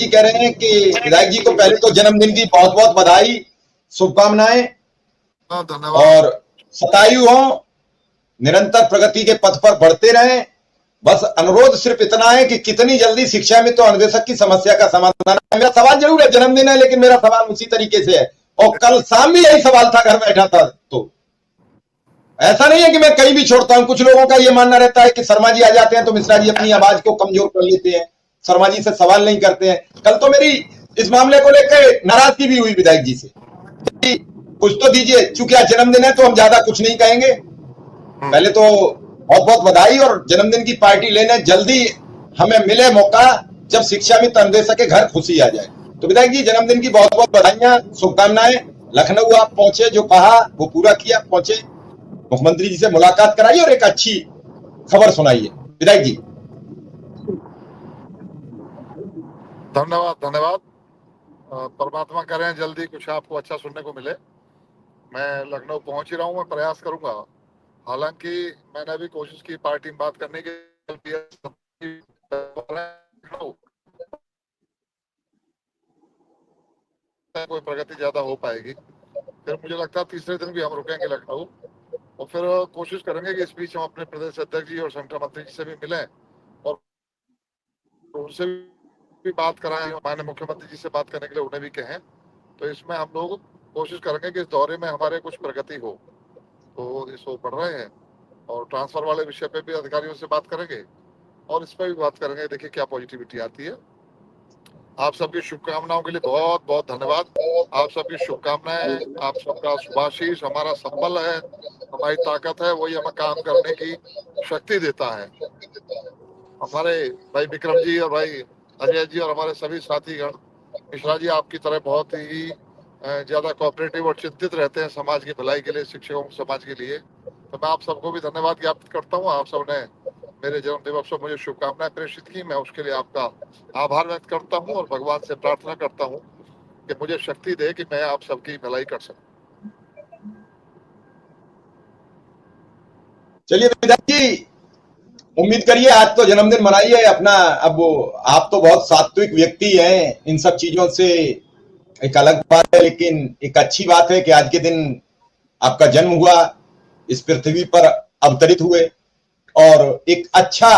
जी कह रहे हैं कि विधायक जी को पहले तो जन्मदिन की बहुत बहुत बधाई, शुभकामनाएं धन्यवाद और शतायु हो, निरंतर प्रगति के पथ पर बढ़ते रहें। बस अनुरोध सिर्फ इतना है कि कितनी जल्दी शिक्षा में तो अनुदेशक की समस्या का समाधान। मेरा सवाल जरूर है, जन्मदिन है, लेकिन मेरा सवाल उसी तरीके से है और कल शाम भी यही सवाल था, घर बैठा था। तो ऐसा नहीं है कि मैं कहीं भी छोड़ता हूं। कुछ लोगों का यह मानना रहता है कि शर्मा जी आ जाते हैं तो मिश्रा जी अपनी आवाज को कमजोर कर लेते हैं, शर्मा जी से सवाल नहीं करते हैं। कल तो मेरी इस मामले को लेकर नाराजगी भी हुई विधायक जी से, कुछ तो दीजिए। चूंकि आज जन्मदिन है तो हम ज्यादा कुछ नहीं कहेंगे। पहले तो बहुत बहुत बधाई और जन्मदिन की पार्टी लेने जल्दी हमें मिले मौका, जब शिक्षा में तंदेशा के घर खुशी आ जाए। तो विधायक जी जन्मदिन की बहुत बहुत बधाइयां, शुभकामनाएं। लखनऊ आप पहुंचे, जो कहा वो पूरा किया, पहुंचे, मुख्यमंत्री जी से मुलाकात कराई और एक अच्छी खबर सुनाइए विधायक जी। धन्यवाद धन्यवाद। परमात्मा करें जल्दी कुछ आपको अच्छा सुनने को मिले। मैं लखनऊ पहुंच ही रहा हूँ, मैं प्रयास करूंगा। हालांकि मैंने भी कोशिश की पार्टी में बात करने की, कोई प्रगति ज्यादा हो पाएगी। फिर मुझे लगता है तीसरे दिन भी हम रुकेंगे लखनऊ और फिर कोशिश करेंगे कि इस बीच हम अपने प्रदेश अध्यक्ष जी और संगठन मंत्री जी से भी मिलें और उनसे भी बात कराएं, माननीय मुख्यमंत्री जी से बात करने के लिए उन्हें भी कहें। तो इसमें हम लोग कोशिश करेंगे कि इस दौरे में हमारे कुछ प्रगति हो। तो इसको पढ़ रहे हैं और ट्रांसफर वाले विषय पे भी अधिकारियों से बात करेंगे और इस पर भी बात करेंगे, देखिए क्या पॉजिटिविटी आती है। आप सबकी शुभकामनाओं के लिए बहुत बहुत धन्यवाद। आप सबकी शुभकामनाएं, आप सबका शुभाशीष हमारा संबल है, हमारी ताकत है, वही हमें काम करने की शक्ति देता है। हमारे भाई विक्रम जी और भाई अजय जी और हमारे सभी साथीगण, मिश्रा जी आपकी तरह बहुत ही ज्यादा कोऑपरेटिव और चिंतित रहते हैं समाज की भलाई के लिए, शिक्षकों समाज के लिए। तो मैं आप सबको भी धन्यवाद ज्ञापित करता हूँ। आप सबने मेरे जन्म दिवस पर मुझे शुभकामनाएं प्रेषित की, मैं उसके लिए आपका आभार व्यक्त करता हूँ और भगवान से प्रार्थना करता हूँ कि मुझे शक्ति दे कि मैं आप सबकी भलाई कर सकूं। चलिए विधायक जी, उम्मीद करिए आज तो जन्मदिन मनाइए अपना। अब वो आप तो बहुत सात्विक व्यक्ति हैं, इन सब चीजों से एक अलग बात है, लेकिन एक अच्छी बात है कि आज के दिन आपका जन्म हुआ, इस पृथ्वी पर अवतरित हुए और एक अच्छा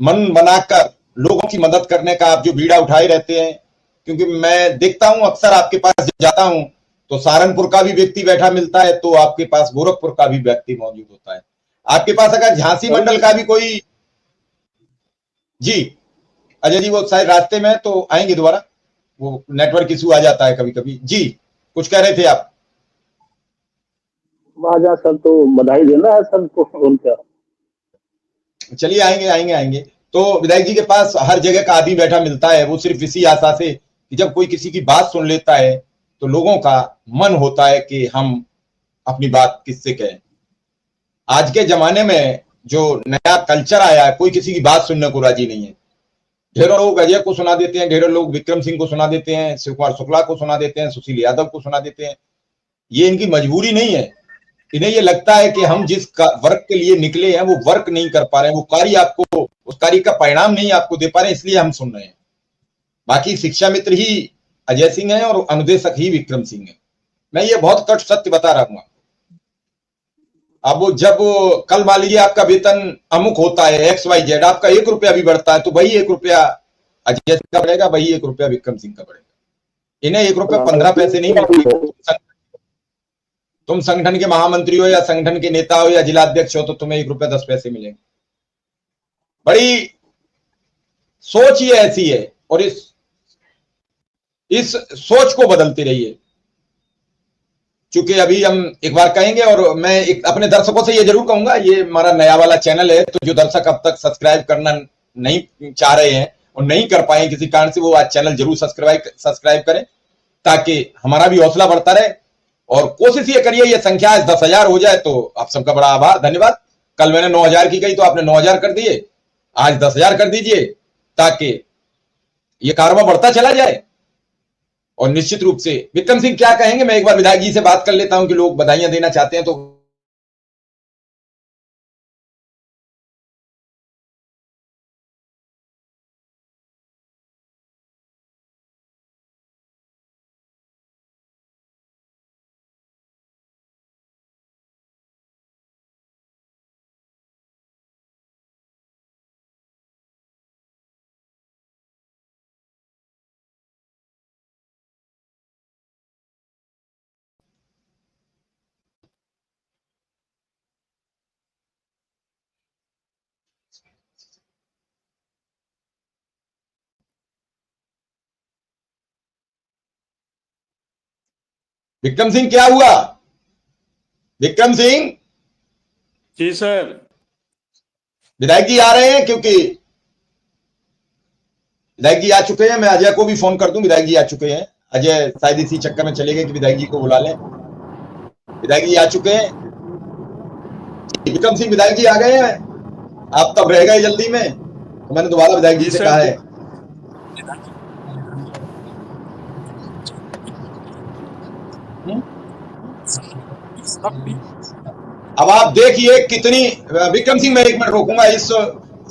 मन बनाकर लोगों की मदद करने का आप जो बीड़ा उठाए रहते हैं। क्योंकि मैं देखता हूं अक्सर आपके पास जब जाता हूं तो सहारनपुर का भी व्यक्ति बैठा मिलता है, तो आपके पास गोरखपुर का भी व्यक्ति मौजूद होता है। आपके पास अगर झांसी मंडल का भी कोई, जी अजय जी वो शायद रास्ते में तो आएंगे दोबारा, वो नेटवर्क इशू आ जाता है कभी कभी। जी कुछ कह रहे थे आप? महाराजा सर तो बधाई देना है सर को उनका। चलिए आएंगे आएंगे आएंगे। तो विधायक जी के पास हर जगह का आदमी बैठा मिलता है, वो सिर्फ इसी आशा से कि जब कोई किसी की बात सुन लेता है तो लोगों का मन होता है कि हम अपनी बात किससे कहें। आज के जमाने में जो नया कल्चर आया है, कोई किसी की बात सुनने को राजी नहीं है। ढेरों लोग अजय को सुना देते हैं, ढेरों लोग विक्रम सिंह को सुना देते हैं, शिव कुमार शुक्ला को सुना देते हैं, सुशील यादव को सुना देते हैं। ये इनकी मजबूरी नहीं है, इन्हें ये लगता है कि हम जिस वर्क के लिए निकले हैं वो वर्क नहीं कर पा रहे हैं, वो कार्य आपको, उस कार्य का परिणाम नहीं आपको दे पा रहे हैं, इसलिए हम सुन रहे हैं। बाकी शिक्षा मित्र ही अजय सिंह है और अनुदेशक ही विक्रम सिंह है। मैं ये बहुत कट सत्य बता रहा हूं। अब वो जब कल मान लीजिए आपका वेतन अमुक होता है XYZ, आपका 1 रुपया भी बढ़ता है तो वही 1 रुपया अजय सिंह का बढ़ेगा, वही 1 रुपया विक्रम सिंह का बढ़ेगा। इन्हें 1 रुपया 15 पैसे नहीं मिलते। तुम संगठन के महामंत्री हो या संगठन के नेता हो या जिलाध्यक्ष हो तो तुम्हें 1 रुपया 10 पैसे मिलेंगे। बड़ी सोच ही ऐसी है और इस सोच को बदलते रहिए। चूंकि अभी हम एक बार कहेंगे और मैं एक अपने दर्शकों से ये जरूर कहूंगा, ये हमारा नया वाला चैनल है, तो जो दर्शक अब तक सब्सक्राइब करना नहीं चाह रहे हैं और नहीं कर पाए किसी कारण से, वो आज चैनल जरूर सब्सक्राइब करें ताकि हमारा भी हौसला बढ़ता रहे। और कोशिश ये करिए ये संख्या 10,000 हो जाए तो आप सबका बड़ा आभार, धन्यवाद। कल मैंने 9,000 की कही तो आपने 9,000 कर दिए, आज 10,000 कर दीजिए ताकि ये कारवां बढ़ता चला जाए। और निश्चित रूप से विक्रम सिंह क्या कहेंगे, मैं एक बार विधायक जी से बात कर लेता हूं कि लोग बधाइयां देना चाहते हैं तो विक्रम सिंह क्या हुआ? विक्रम सिंह, जी सर। विधायक जी आ रहे हैं, क्योंकि विधायक जी आ चुके हैं। मैं अजय को भी फोन कर दूं, विधायक जी आ चुके हैं। अजय शायद इसी चक्कर में चले गए कि विधायक जी को बुला लें। विधायक जी आ चुके हैं। विक्रम सिंह विधायक जी आ गए हैं। आप तब रह गए जल्दी में, तो मैंने दोबारा विधायक जी से कहा है। अब आप देखिए कितनी, विक्रम सिंह मैं एक मिनट रोकूंगा। इस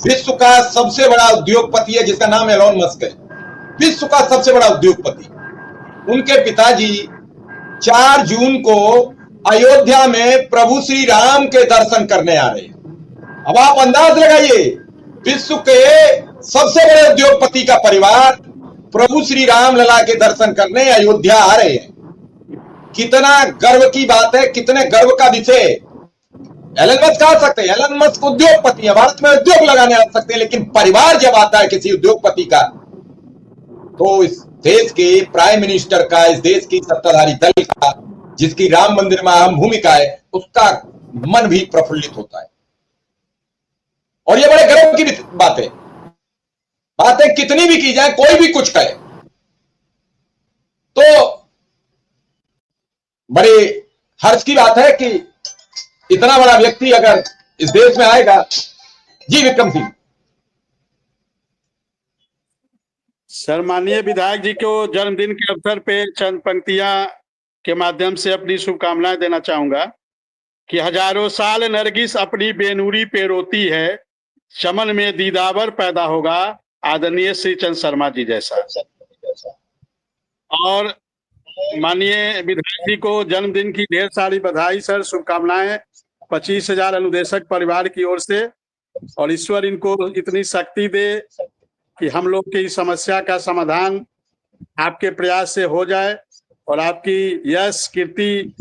विश्व का सबसे बड़ा उद्योगपति है जिसका नाम एलोन मस्क है, विश्व का सबसे बड़ा उद्योगपति। उनके पिताजी 4 जून को अयोध्या में प्रभु श्री राम के दर्शन करने आ रहे हैं। अब आप अंदाज लगाइए, विश्व के सबसे बड़े उद्योगपति का परिवार प्रभु श्री राम लला के दर्शन करने अयोध्या आ रहे हैं। कितना गर्व की बात है, कितने गर्व का विषय। एलन मस्क आ सकते हैं, एलन मस्क उद्योगपति है, भारत में उद्योग लगाने आ सकते हैं, लेकिन परिवार जब आता है किसी उद्योगपति का, तो इस देश के प्राइम मिनिस्टर का, इस देश की सत्ताधारी दल का, जिसकी राम मंदिर में अहम भूमिका है, उसका मन भी प्रफुल्लित होता है। और ये बड़े गर्व की बात है। बातें कितनी भी की जाए, कोई भी कुछ कहे, तो बड़े हर्ष की बात है कि इतना बड़ा व्यक्ति अगर इस देश में आएगा। जी विक्रम सिंह। सर, माननीय विधायक जी को जन्मदिन के अवसर पे चंद पंक्तियां के माध्यम से अपनी शुभकामनाएं देना चाहूंगा कि हजारों साल नरगिस अपनी बेनूरी पे रोती है, चमन में दीदावर पैदा होगा आदरणीय श्री चंद शर्मा जी जैसा। और माननीय विधायक जी को जन्मदिन की ढेर सारी बधाई सर, शुभकामनाएं 25,000 अनुदेशक परिवार की ओर से। और ईश्वर इनको इतनी शक्ति दे कि हम लोग की समस्या का समाधान आपके प्रयास से हो जाए और आपकी यश कीर्ति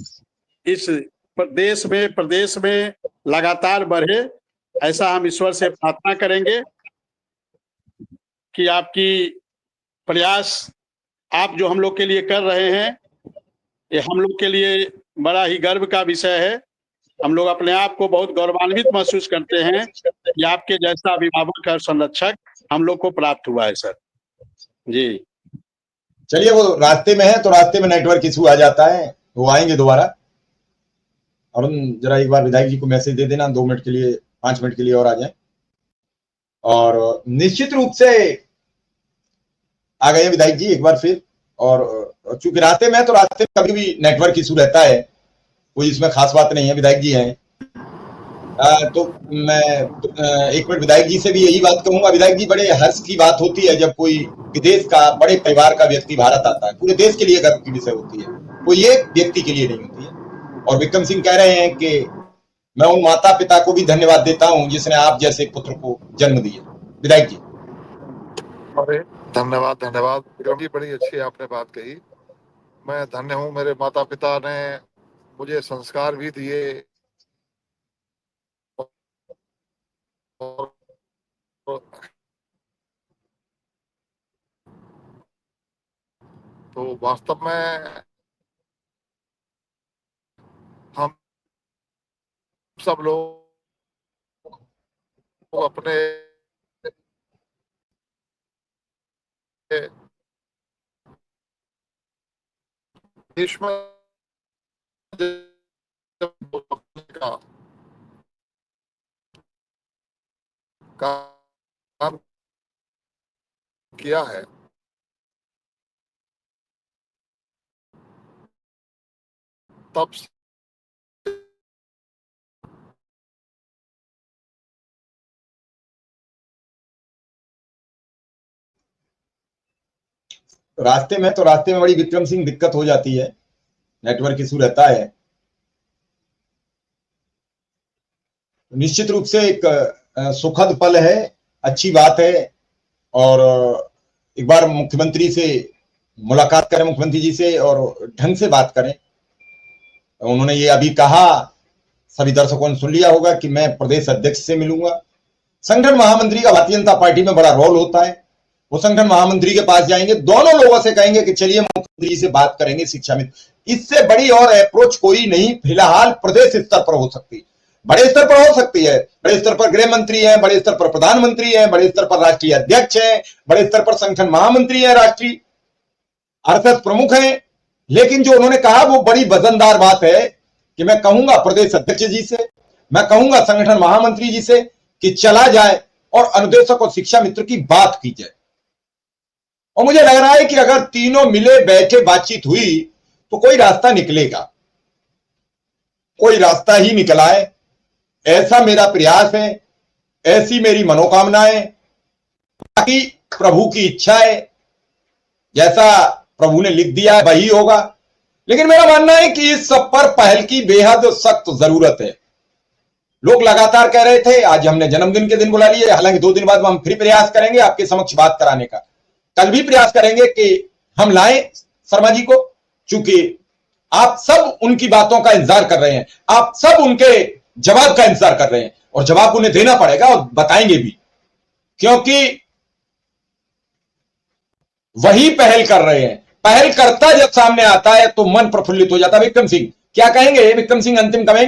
इस देश में, प्रदेश में लगातार बढ़े। ऐसा हम ईश्वर से प्रार्थना करेंगे कि आपकी प्रयास, आप जो हम लोग के लिए कर रहे हैं, ये हम लोग के लिए बड़ा ही गर्व का विषय है। हम लोग अपने आप को बहुत गौरवान्वित महसूस करते हैं कि आपके जैसा अभिभावक और संरक्षक हम लोग को प्राप्त हुआ है सर। जी चलिए, वो रास्ते में है, तो रास्ते में नेटवर्क इशू आ जाता है, वो आएंगे दोबारा। और जरा एक बार विधायक जी को मैसेज दे देना, 2 मिनट के लिए, 5 मिनट के लिए और आ जाए। और निश्चित रूप से आ गए विधायक जी एक बार फिर। और चूंकि रास्ते में है, तो रास्ते में कभी भी नेटवर्क इशू रहता है, कोई इसमें खास बात नहीं है। विधायक जी हैं, तो मैं एक मिनट विधायक जी से भी यही बात कहूंगा। विधायक जी, बड़े हर्ष की बात होती है जब कोई विदेश का बड़े परिवार का व्यक्ति भारत आता है। पूरे देश के लिए गर्व की विषय होती है, कोई एक व्यक्ति के लिए नहीं होती है। और विक्रम सिंह कह रहे हैं कि मैं उन माता पिता को भी धन्यवाद देता हूं जिसने आप जैसे पुत्र को जन्म दिया। विधायक जी। अरे धन्यवाद, धन्यवाद विक्रम जी, बड़ी अच्छी आपने बात कही। मैं धन्य हूँ, मेरे माता पिता ने मुझे संस्कार भी दिए और तो वास्तव में हम सब लोग अपने देश में काम किया है, तब रास्ते में, तो रास्ते में बड़ी विक्रम सिंह दिक्कत हो जाती है, नेटवर्क इशू रहता है। निश्चित रूप से एक सुखद पल है, अच्छी बात है। और एक बार मुख्यमंत्री से मुलाकात करें, मुख्यमंत्री जी से, और ढंग से बात करें। उन्होंने ये अभी कहा, सभी दर्शकों ने सुन लिया होगा कि मैं प्रदेश अध्यक्ष से मिलूंगा। संगठन महामंत्री का भारतीय जनता पार्टी में बड़ा रोल होता है। वो संगठन महामंत्री के पास जाएंगे, दोनों लोगों से कहेंगे कि चलिए मुख्यमंत्री से बात करेंगे शिक्षा में। इससे बड़ी और अप्रोच कोई नहीं फिलहाल प्रदेश स्तर पर हो सकती। बड़े स्तर पर हो सकती है, बड़े स्तर पर गृह मंत्री है, बड़े स्तर पर प्रधानमंत्री है, बड़े स्तर पर राष्ट्रीय अध्यक्ष है, बड़े स्तर पर संगठन महामंत्री है, राष्ट्रीय आरएसएस प्रमुख है। लेकिन जो उन्होंने कहा वो बड़ी वजनदार बात है कि मैं कहूंगा प्रदेश अध्यक्ष जी से, मैं कहूंगा संगठन महामंत्री जी से कि चला जाए और अनुदेशक और शिक्षा मित्र की बात की जाए। और मुझे लग रहा है कि अगर तीनों मिले बैठे बातचीत हुई तो कोई रास्ता निकलेगा, कोई रास्ता ही निकल आए, ऐसा मेरा प्रयास है, ऐसी मेरी मनोकामना है। बाकी प्रभु की इच्छा है, जैसा प्रभु ने लिख दिया है वही होगा। लेकिन मेरा मानना है कि इस सब पर पहल की बेहद सख्त जरूरत है। लोग लगातार कह रहे थे, आज हमने जन्मदिन के दिन बुला लिए, हालांकि 2 दिन बाद हम फिर प्रयास करेंगे आपके समक्ष बात कराने का। कल भी प्रयास करेंगे कि हम लाएं शर्मा जी को, क्योंकि आप सब उनकी बातों का इंतजार कर रहे हैं, आप सब उनके जवाब का इंतजार कर रहे हैं, और जवाब उन्हें देना पड़ेगा और बताएंगे भी, क्योंकि वही पहल कर रहे हैं। पहल करता जब सामने आता है तो मन प्रफुल्लित हो जाता है। विक्रम सिंह क्या कहेंगे? विक्रम सिंह अंतिम कमेंट।